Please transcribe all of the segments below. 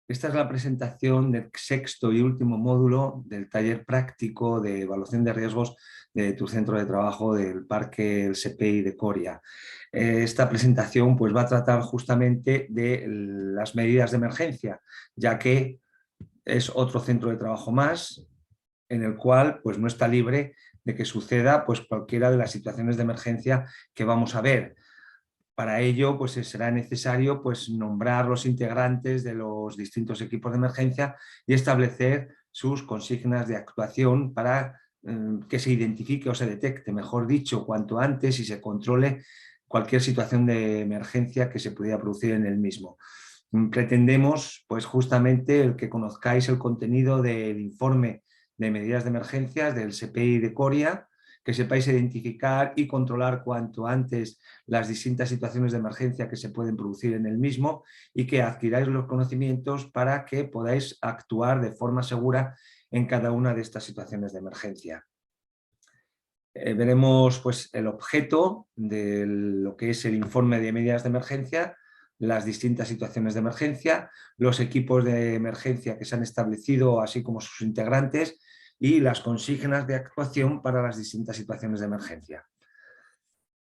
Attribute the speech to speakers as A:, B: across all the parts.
A: Esta es la presentación del sexto y último módulo del taller práctico de evaluación de riesgos de tu centro de trabajo del Parque El Sepey de Coria. Esta presentación pues, va a tratar justamente de las medidas de emergencia, ya que es otro centro de trabajo más en el cual pues, no está libre de que suceda pues, cualquiera de las situaciones de emergencia que vamos a ver. Para ello, pues será necesario pues, nombrar los integrantes de los distintos equipos de emergencia y establecer sus consignas de actuación para que se identifique o se detecte, mejor dicho, cuanto antes y se controle cualquier situación de emergencia que se pudiera producir en el mismo. Pretendemos, pues justamente, el que conozcáis el contenido del informe de medidas de emergencias del SEPEI de Coria, que sepáis identificar y controlar cuanto antes las distintas situaciones de emergencia que se pueden producir en el mismo y que adquiráis los conocimientos para que podáis actuar de forma segura en cada una de estas situaciones de emergencia. Veremos pues, el objeto de lo que es el informe de medidas de emergencia, las distintas situaciones de emergencia, los equipos de emergencia que se han establecido, así como sus integrantes, y las consignas de actuación para las distintas situaciones de emergencia.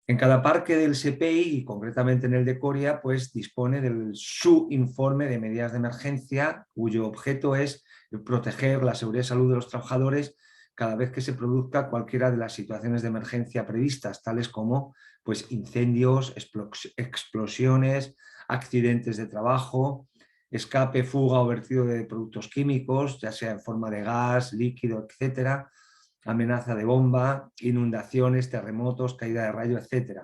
A: En cada parque del SEPEI, y concretamente en el de Coria, pues dispone de su informe de medidas de emergencia, cuyo objeto es proteger la seguridad y salud de los trabajadores cada vez que se produzca cualquiera de las situaciones de emergencia previstas, tales como pues, incendios, explosiones, accidentes de trabajo, escape, fuga o vertido de productos químicos, ya sea en forma de gas, líquido, etcétera, amenaza de bomba, inundaciones, terremotos, caída de rayo, etc.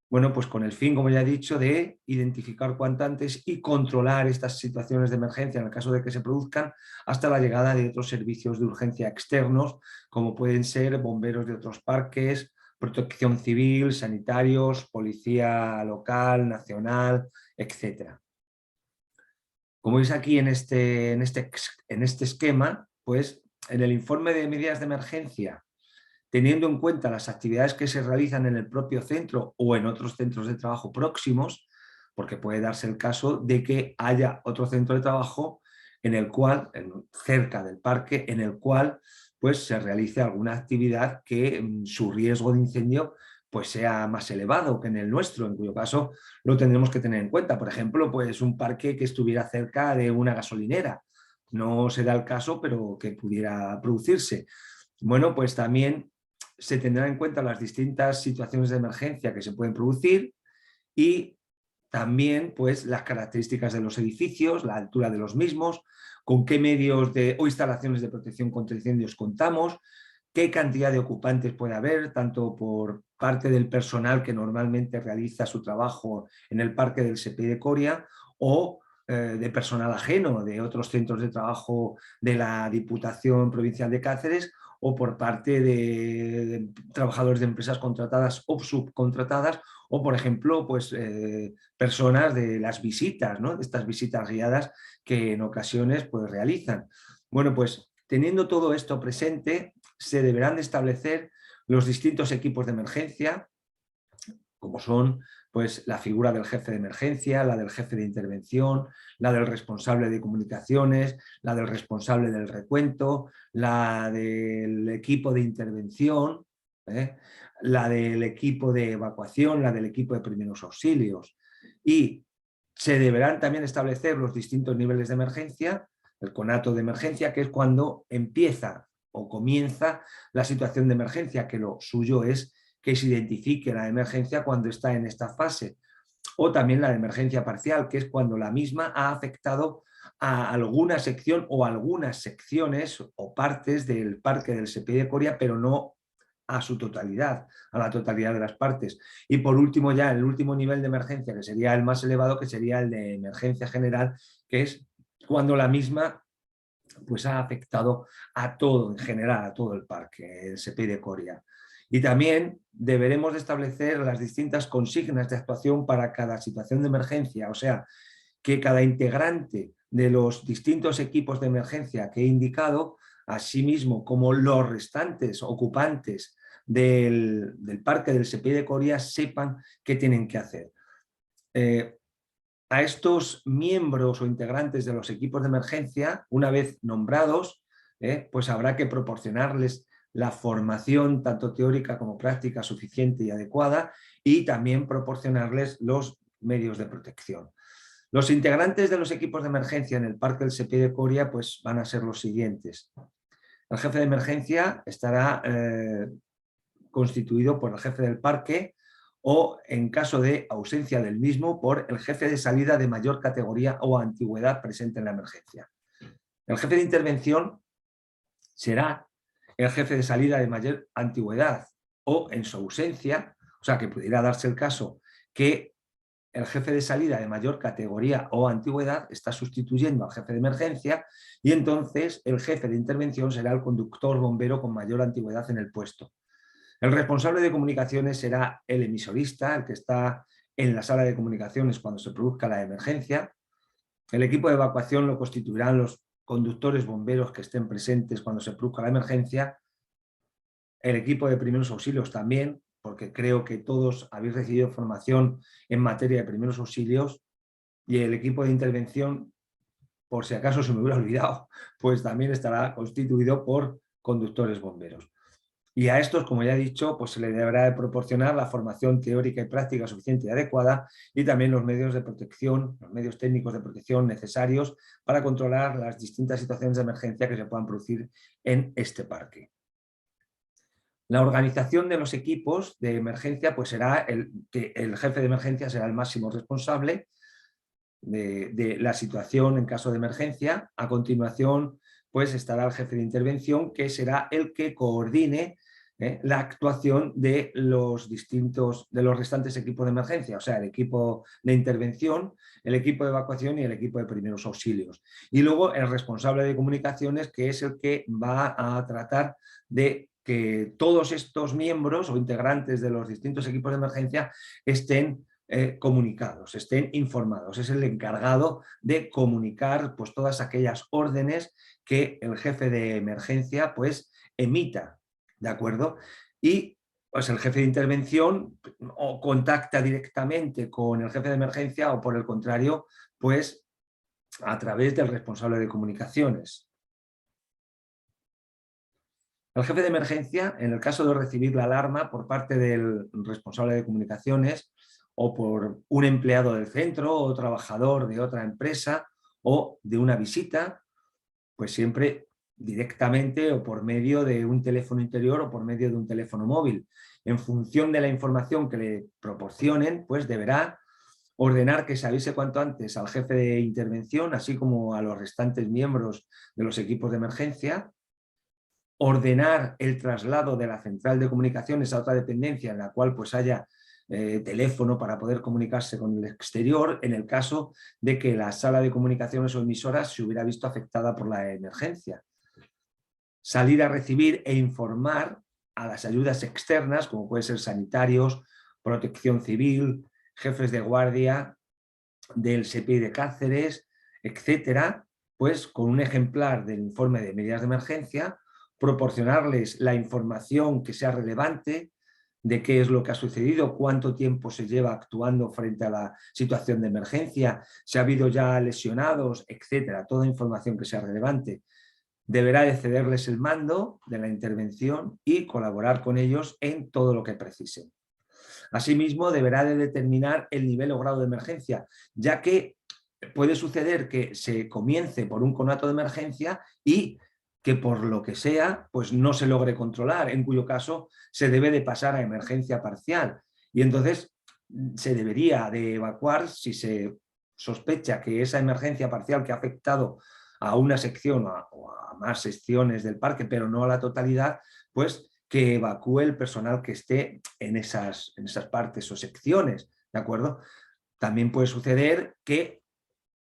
A: Bueno, pues con el fin, como ya he dicho, de identificar cuanto antes y controlar estas situaciones de emergencia en el caso de que se produzcan hasta la llegada de otros servicios de urgencia externos, como pueden ser bomberos de otros parques, protección civil, sanitarios, policía local, nacional, etc. Como veis aquí en este esquema, pues en el informe de medidas de emergencia, teniendo en cuenta las actividades que se realizan en el propio centro o en otros centros de trabajo próximos, porque puede darse el caso de que haya otro centro de trabajo en el cual, cerca del parque, en el cual pues, se realice alguna actividad que su riesgo de incendio pues, sea más elevado que en el nuestro, en cuyo caso lo tendremos que tener en cuenta. Por ejemplo, pues, un parque que estuviera cerca de una gasolinera. No será el caso, pero que pudiera producirse. Bueno, pues también se tendrán en cuenta las distintas situaciones de emergencia que se pueden producir y también pues, las características de los edificios, la altura de los mismos, con qué medios o instalaciones de protección contra incendios contamos, qué cantidad de ocupantes puede haber, tanto por parte del personal que normalmente realiza su trabajo en el parque del SEPEI de Coria o de personal ajeno de otros centros de trabajo de la Diputación Provincial de Cáceres o por parte de trabajadores de empresas contratadas o subcontratadas o, por ejemplo, pues, personas de las visitas, ¿no? De estas visitas guiadas que en ocasiones pues, realizan. Bueno, pues teniendo todo esto presente, se deberán de establecer los distintos equipos de emergencia, como son pues, la figura del jefe de emergencia, la del jefe de intervención, la del responsable de comunicaciones, la del responsable del recuento, la del equipo de intervención, la del equipo de evacuación, la del equipo de primeros auxilios. Y se deberán también establecer los distintos niveles de emergencia, el conato de emergencia, que es cuando empieza o comienza la situación de emergencia, que lo suyo es que se identifique la emergencia cuando está en esta fase, o también la de emergencia parcial, que es cuando la misma ha afectado a alguna sección o algunas secciones o partes del parque del SEPEI de Coria, pero no a su totalidad, a la totalidad de las partes. Y por último ya el último nivel de emergencia, que sería el más elevado, que sería el de emergencia general, que es cuando la misma pues ha afectado a todo en general, a todo el parque, el SEPEI de Coria. Y también deberemos de establecer las distintas consignas de actuación para cada situación de emergencia, o sea, que cada integrante de los distintos equipos de emergencia que he indicado, asimismo como los restantes ocupantes del parque del SEPEI de Coria, sepan qué tienen que hacer. a estos miembros o integrantes de los equipos de emergencia, una vez nombrados, pues habrá que proporcionarles la formación tanto teórica como práctica suficiente y adecuada y también proporcionarles los medios de protección. Los integrantes de los equipos de emergencia en el Parque del Sepié de Coria pues, van a ser los siguientes. El jefe de emergencia estará constituido por el jefe del parque o, en caso de ausencia del mismo, por el jefe de salida de mayor categoría o antigüedad presente en la emergencia. El jefe de intervención será el jefe de salida de mayor antigüedad o, en su ausencia, o sea, que pudiera darse el caso que el jefe de salida de mayor categoría o antigüedad está sustituyendo al jefe de emergencia y entonces el jefe de intervención será el conductor bombero con mayor antigüedad en el puesto. El responsable de comunicaciones será el emisorista, el que está en la sala de comunicaciones cuando se produzca la emergencia. El equipo de evacuación lo constituirán los conductores bomberos que estén presentes cuando se produzca la emergencia. El equipo de primeros auxilios también, porque creo que todos habéis recibido formación en materia de primeros auxilios, y el equipo de intervención, por si acaso se me hubiera olvidado, pues también estará constituido por conductores bomberos. Y a estos, como ya he dicho, pues se les deberá de proporcionar la formación teórica y práctica suficiente y adecuada y también los medios de protección, los medios técnicos de protección necesarios para controlar las distintas situaciones de emergencia que se puedan producir en este parque. La organización de los equipos de emergencia pues será que el jefe de emergencia será el máximo responsable de la situación en caso de emergencia. A continuación pues estará el jefe de intervención, que será el que coordine la actuación de los restantes equipos de emergencia, o sea, el equipo de intervención, el equipo de evacuación y el equipo de primeros auxilios. Y luego el responsable de comunicaciones, que es el que va a tratar de que todos estos miembros o integrantes de los distintos equipos de emergencia estén comunicados, estén informados. Es el encargado de comunicar pues, todas aquellas órdenes que el jefe de emergencia pues, emita, ¿de acuerdo? Y pues, el jefe de intervención o contacta directamente con el jefe de emergencia o, por el contrario, pues a través del responsable de comunicaciones. El jefe de emergencia, en el caso de recibir la alarma por parte del responsable de comunicaciones o por un empleado del centro o trabajador de otra empresa o de una visita, pues siempre directamente o por medio de un teléfono interior o por medio de un teléfono móvil. En función de la información que le proporcionen, pues deberá ordenar que se avise cuanto antes al jefe de intervención, así como a los restantes miembros de los equipos de emergencia, ordenar el traslado de la central de comunicaciones a otra dependencia en la cual pues haya teléfono para poder comunicarse con el exterior en el caso de que la sala de comunicaciones o emisoras se hubiera visto afectada por la emergencia. Salir a recibir e informar a las ayudas externas, como pueden ser sanitarios, protección civil, jefes de guardia del SEPI de Cáceres, etcétera, pues con un ejemplar del informe de medidas de emergencia, proporcionarles la información que sea relevante de qué es lo que ha sucedido, cuánto tiempo se lleva actuando frente a la situación de emergencia, si ha habido ya lesionados, etcétera, toda información que sea relevante. Deberá de cederles el mando de la intervención y colaborar con ellos en todo lo que precisen. Asimismo, deberá de determinar el nivel o grado de emergencia, ya que puede suceder que se comience por un conato de emergencia y que por lo que sea, pues no se logre controlar, en cuyo caso se debe de pasar a emergencia parcial. Y entonces se debería de evacuar si se sospecha que esa emergencia parcial que ha afectado a una sección o a más secciones del parque, pero no a la totalidad, pues que evacúe el personal que esté en esas partes o secciones, ¿de acuerdo? También puede suceder que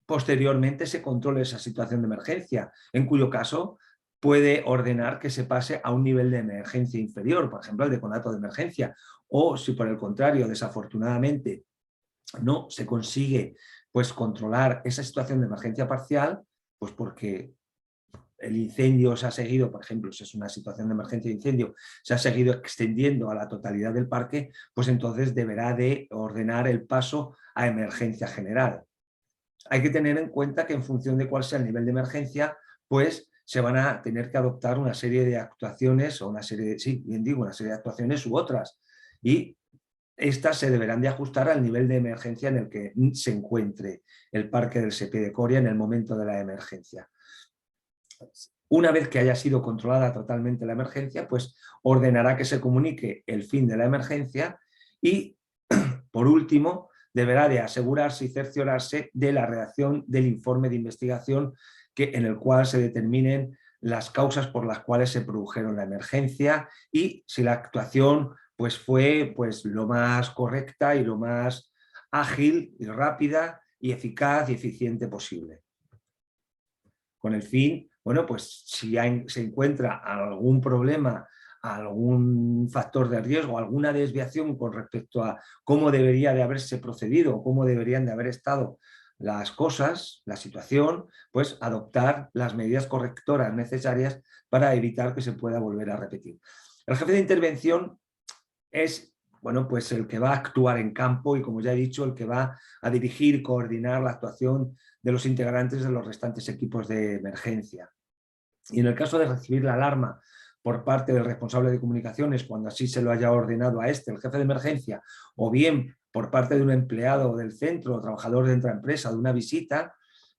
A: posteriormente se controle esa situación de emergencia, en cuyo caso puede ordenar que se pase a un nivel de emergencia inferior, por ejemplo, el de conato de emergencia, o si por el contrario, desafortunadamente, no se consigue pues, controlar esa situación de emergencia parcial, pues porque el incendio se ha seguido, por ejemplo, si es una situación de emergencia de incendio, se ha seguido extendiendo a la totalidad del parque, pues entonces deberá de ordenar el paso a emergencia general. hay que tener en cuenta que en función de cuál sea el nivel de emergencia, pues se van a tener que adoptar una serie de actuaciones o una serie de, sí, bien digo, una serie de actuaciones u otras. Y estas se deberán de ajustar al nivel de emergencia en el que se encuentre el parque del SEPI de Coria en el momento de la emergencia. Una vez que haya sido controlada totalmente la emergencia, pues ordenará que se comunique el fin de la emergencia y, por último, deberá de asegurarse y cerciorarse de la redacción del informe de investigación en el cual se determinen las causas por las cuales se produjeron la emergencia y si la actuación pues, fue pues, lo más correcta y lo más ágil y rápida y eficaz y eficiente posible. Con el fin, bueno, pues si se encuentra algún problema, algún factor de riesgo, alguna desviación con respecto a cómo debería de haberse procedido, cómo deberían de haber estado las cosas, la situación, pues adoptar las medidas correctoras necesarias para evitar que se pueda volver a repetir. El jefe de intervención es, bueno, pues el que va a actuar en campo y, como ya he dicho, el que va a dirigir y coordinar la actuación de los integrantes de los restantes equipos de emergencia. Y en el caso de recibir la alarma por parte del responsable de comunicaciones, cuando así se lo haya ordenado a este, el jefe de emergencia, o bien por parte de un empleado del centro o trabajador de otra empresa, de una visita,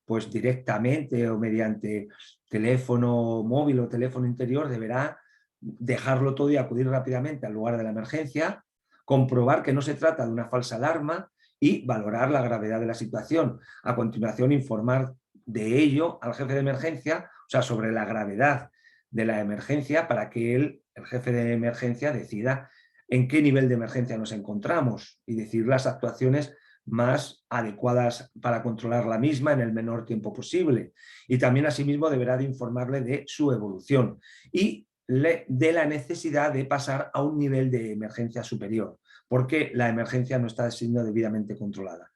A: pues directamente o mediante teléfono móvil o teléfono interior deberá dejarlo todo y acudir rápidamente al lugar de la emergencia, comprobar que no se trata de una falsa alarma y valorar la gravedad de la situación. A continuación, informar de ello al jefe de emergencia, o sea, sobre la gravedad de la emergencia para que el jefe de emergencia decida en qué nivel de emergencia nos encontramos y decir las actuaciones más adecuadas para controlar la misma en el menor tiempo posible. Y también asimismo deberá de informarle de su evolución y de la necesidad de pasar a un nivel de emergencia superior, porque la emergencia no está siendo debidamente controlada.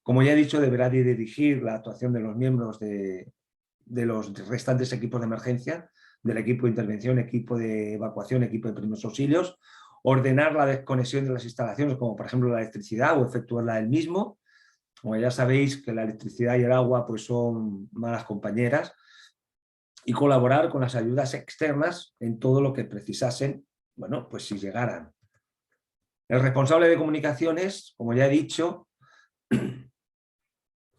A: Como ya he dicho, deberá de dirigir la actuación de los miembros de los restantes equipos de emergencia, del equipo de intervención, equipo de evacuación, equipo de primeros auxilios, ordenar la desconexión de las instalaciones, como por ejemplo la electricidad, o efectuarla él mismo. Como ya sabéis que la electricidad y el agua pues, son malas compañeras, y colaborar con las ayudas externas en todo lo que precisasen, bueno, pues si llegaran. El responsable de comunicaciones, como ya he dicho,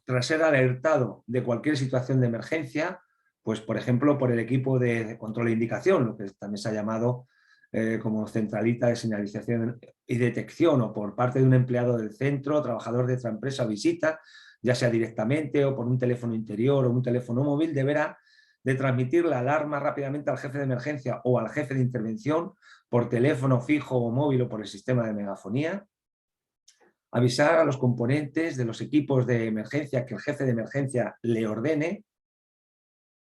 A: tras ser alertado de cualquier situación de emergencia, pues por ejemplo por el equipo de control e indicación, lo que también se ha llamado como centralita de señalización y detección, o por parte de un empleado del centro, trabajador de otra empresa, visita, ya sea directamente o por un teléfono interior o un teléfono móvil, deberá de transmitir la alarma rápidamente al jefe de emergencia o al jefe de intervención por teléfono fijo o móvil o por el sistema de megafonía. Avisar a los componentes de los equipos de emergencia que el jefe de emergencia le ordene,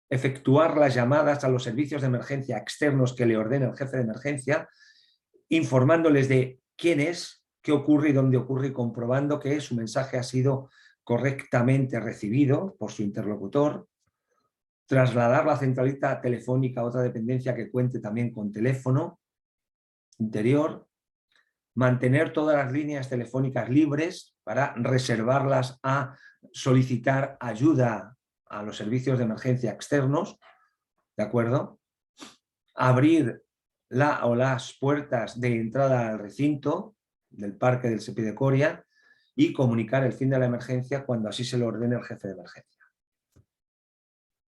A: efectuar las llamadas a los servicios de emergencia externos que le ordene el jefe de emergencia, informándoles de quién es, qué ocurre y dónde ocurre, y comprobando que su mensaje ha sido correctamente recibido por su interlocutor, trasladar la centralita telefónica a otra dependencia que cuente también con teléfono interior, mantener todas las líneas telefónicas libres para reservarlas a solicitar ayuda a los servicios de emergencia externos, ¿de acuerdo? Abrir las puertas de entrada al recinto del parque del SEPI de Coria y comunicar el fin de la emergencia cuando así se lo ordene el jefe de emergencia.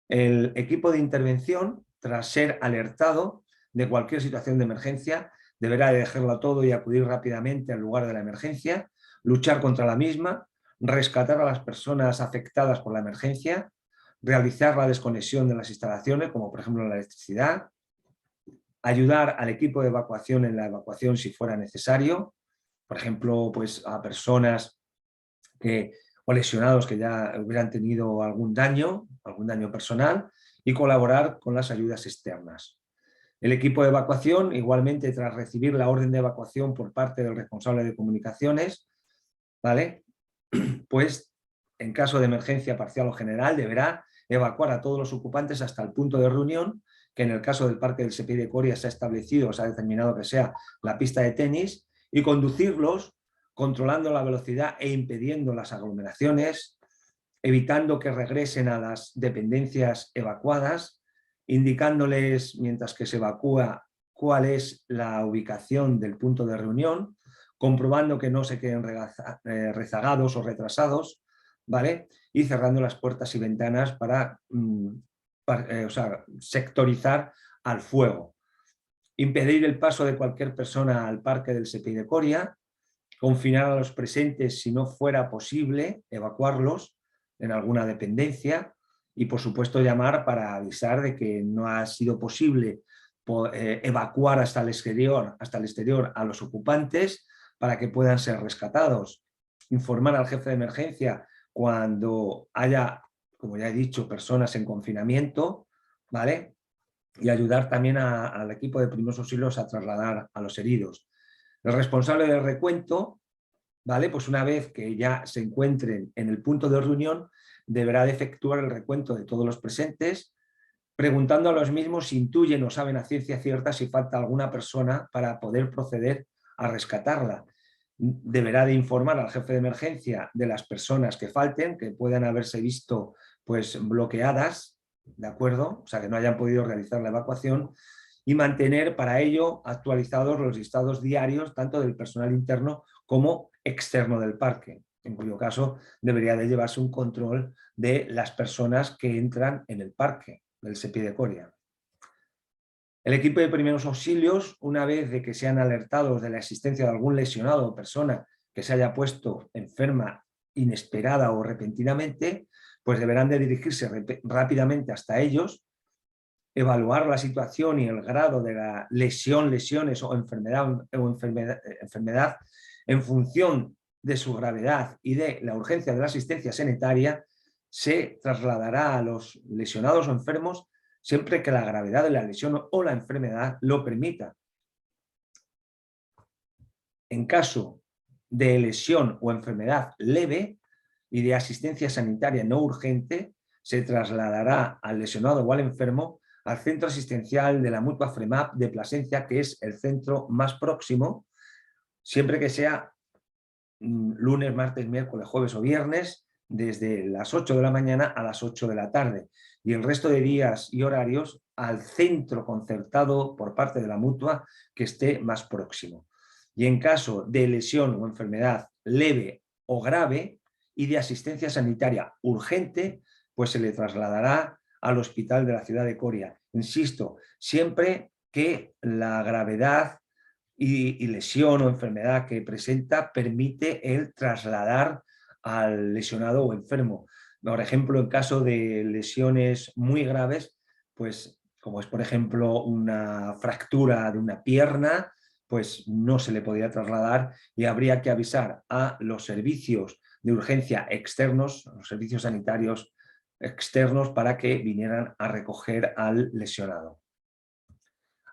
A: El equipo de intervención, tras ser alertado de cualquier situación de emergencia, deberá dejarlo todo y acudir rápidamente al lugar de la emergencia, luchar contra la misma, rescatar a las personas afectadas por la emergencia, realizar la desconexión de las instalaciones, como por ejemplo la electricidad, ayudar al equipo de evacuación en la evacuación si fuera necesario, por ejemplo, pues a personas o lesionados que ya hubieran tenido algún daño personal, y colaborar con las ayudas externas. El equipo de evacuación, igualmente, tras recibir la orden de evacuación por parte del responsable de comunicaciones, ¿vale? Pues en caso de emergencia parcial o general deberá evacuar a todos los ocupantes hasta el punto de reunión, que en el caso del parque del SEPI de Coria se ha establecido, se ha determinado que sea la pista de tenis, y conducirlos controlando la velocidad e impidiendo las aglomeraciones evitando que regresen a las dependencias evacuadas, indicándoles mientras que se evacúa cuál es la ubicación del punto de reunión, comprobando que no se queden rezagados o retrasados, ¿vale? Y cerrando las puertas y ventanas para, sectorizar al fuego. Impedir el paso de cualquier persona al parque del Sepi de Coria, confinar a los presentes si no fuera posible, evacuarlos en alguna dependencia y por supuesto llamar para avisar de que no ha sido posible evacuar hasta el exterior a los ocupantes para que puedan ser rescatados. Informar al jefe de emergencia cuando haya, como ya he dicho, personas en confinamiento, ¿vale? Y ayudar también al equipo de primeros auxilios a trasladar a los heridos. El responsable del recuento, ¿vale? Pues una vez que ya se encuentren en el punto de reunión, deberá de efectuar el recuento de todos los presentes, preguntando a los mismos si intuyen o saben a ciencia cierta si falta alguna persona para poder proceder a rescatarla. Deberá de informar al jefe de emergencia de las personas que falten, que puedan haberse visto pues bloqueadas, ¿de acuerdo? O sea, que no hayan podido realizar la evacuación, y mantener para ello actualizados los listados diarios tanto del personal interno como externo del parque, en cuyo caso debería de llevarse un control de las personas que entran en el parque del Sepi de Coria. El equipo de primeros auxilios, una vez de que sean alertados de la existencia de algún lesionado o persona que se haya puesto enferma inesperada o repentinamente, pues deberán de dirigirse rápidamente hasta ellos, evaluar la situación y el grado de la lesión, lesiones o enfermedad en función de su gravedad y de la urgencia de la asistencia sanitaria. Se trasladará a los lesionados o enfermos siempre que la gravedad de la lesión o la enfermedad lo permita. En caso de lesión o enfermedad leve y de asistencia sanitaria no urgente, se trasladará al lesionado o al enfermo al centro asistencial de la Mutua FREMAP de Plasencia, que es el centro más próximo, siempre que sea lunes, martes, miércoles, jueves o viernes, desde las 8 de la mañana a las 8 de la tarde, y el resto de días y horarios al centro concertado por parte de la Mutua que esté más próximo. Y en caso de lesión o enfermedad leve o grave y de asistencia sanitaria urgente, pues se le trasladará al hospital de la ciudad de Coria. Insisto, siempre que la gravedad y lesión o enfermedad que presenta permite el trasladar al lesionado o enfermo. Por ejemplo, en caso de lesiones muy graves, pues como es por ejemplo una fractura de una pierna, pues no se le podría trasladar y habría que avisar a los servicios de urgencia externos, los servicios sanitarios externos, para que vinieran a recoger al lesionado.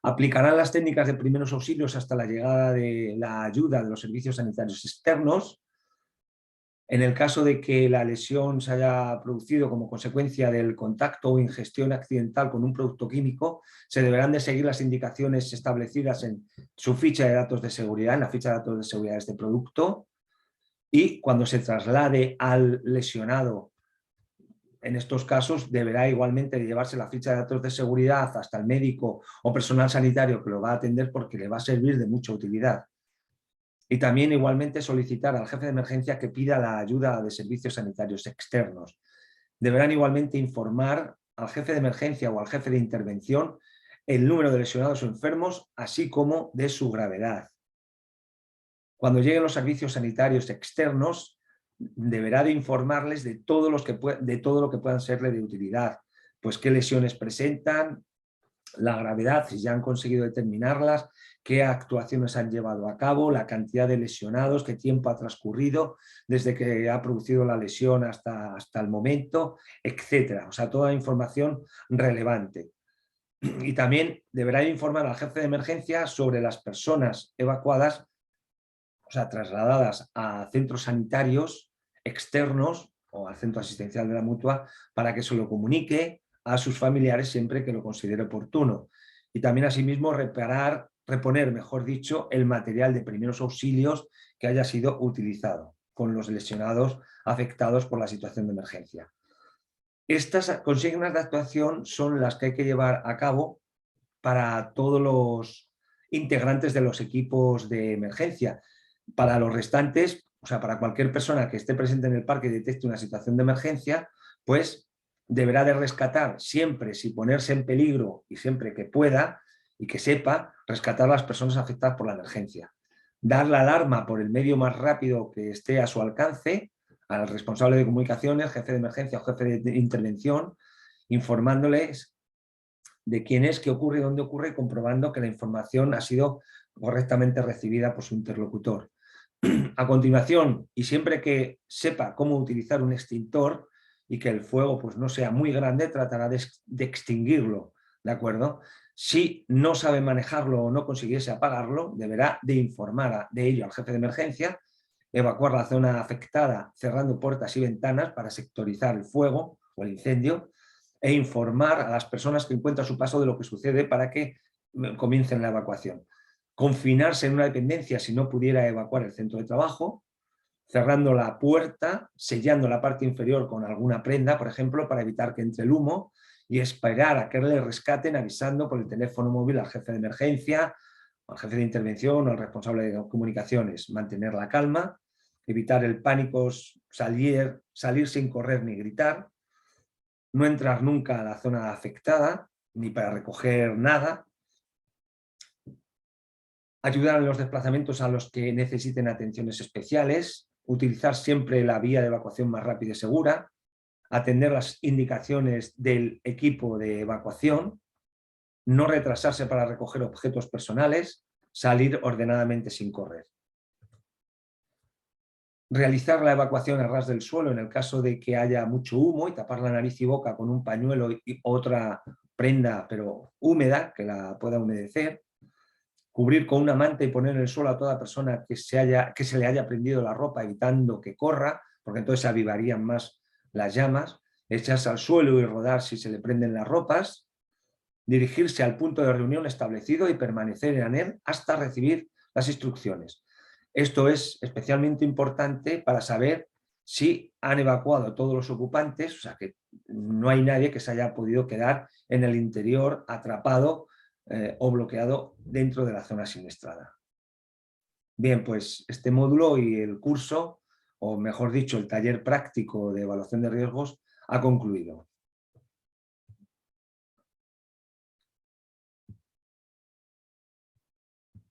A: Aplicarán las técnicas de primeros auxilios hasta la llegada de la ayuda de los servicios sanitarios externos. En el caso de que la lesión se haya producido como consecuencia del contacto o ingestión accidental con un producto químico, se deberán de seguir las indicaciones establecidas en su ficha de datos de seguridad, en la ficha de datos de seguridad de este producto, y cuando se traslade al lesionado, en estos casos deberá igualmente llevarse la ficha de datos de seguridad hasta el médico o personal sanitario que lo va a atender, porque le va a servir de mucha utilidad. Y también igualmente solicitar al jefe de emergencia que pida la ayuda de servicios sanitarios externos. Deberán igualmente informar al jefe de emergencia o al jefe de intervención el número de lesionados o enfermos, así como de su gravedad. Cuando lleguen los servicios sanitarios externos, deberá de informarles de todo lo que puedan serle de utilidad, pues qué lesiones presentan, la gravedad, si ya han conseguido determinarlas, qué actuaciones han llevado a cabo, la cantidad de lesionados, qué tiempo ha transcurrido desde que ha producido la lesión hasta el momento, etcétera. O sea, toda información relevante. Y también deberá informar al jefe de emergencia sobre las personas evacuadas, o sea, trasladadas a centros sanitarios externos o al centro asistencial de la Mutua, para que se lo comunique a sus familiares siempre que lo considere oportuno. Y también asimismo reponer, mejor dicho, el material de primeros auxilios que haya sido utilizado. con los lesionados afectados por la situación de emergencia. Estas consignas de actuación son las que hay que llevar a cabo para todos los integrantes de los equipos de emergencia. Para los restantes, o sea, para cualquier persona que esté presente en el parque y detecte una situación de emergencia, pues deberá de rescatar siempre, sin ponerse en peligro y siempre que pueda y que sepa, rescatar a las personas afectadas por la emergencia. Dar la alarma por el medio más rápido que esté a su alcance al responsable de comunicaciones, jefe de emergencia o jefe de intervención, informándoles de quién es, qué ocurre y dónde ocurre, y comprobando que la información ha sido correctamente recibida por su interlocutor. A continuación, y siempre que sepa cómo utilizar un extintor y que el fuego pues, no sea muy grande, tratará de extinguirlo, ¿de acuerdo? Si no sabe manejarlo o no consiguiese apagarlo, deberá de informar de ello al jefe de emergencia, evacuar la zona afectada cerrando puertas y ventanas para sectorizar el fuego o el incendio, e informar a las personas que encuentran a su paso de lo que sucede para que comiencen la evacuación. Confinarse en una dependencia si no pudiera evacuar el centro de trabajo, cerrando la puerta, sellando la parte inferior con alguna prenda, por ejemplo, para evitar que entre el humo, y esperar a que le rescaten avisando por el teléfono móvil al jefe de emergencia, al jefe de intervención o al responsable de comunicaciones. Mantener la calma, evitar el pánico, salir sin correr ni gritar, no entrar nunca a la zona afectada, ni para recoger nada, ayudar en los desplazamientos a los que necesiten atenciones especiales, utilizar siempre la vía de evacuación más rápida y segura, atender las indicaciones del equipo de evacuación, no retrasarse para recoger objetos personales, salir ordenadamente sin correr. Realizar la evacuación a ras del suelo en el caso de que haya mucho humo y tapar la nariz y boca con un pañuelo y otra prenda pero húmeda que la pueda humedecer. Cubrir con una manta y poner en el suelo a toda persona que se le haya prendido la ropa, evitando que corra, porque entonces se avivarían más las llamas. Echarse al suelo y rodar si se le prenden las ropas. Dirigirse al punto de reunión establecido y permanecer en él hasta recibir las instrucciones. Esto es especialmente importante para saber si han evacuado a todos los ocupantes, o sea que no hay nadie que se haya podido quedar en el interior atrapado o bloqueado dentro de la zona siniestrada. Bien, pues este módulo y el curso, o mejor dicho, el taller práctico de evaluación de riesgos, ha concluido.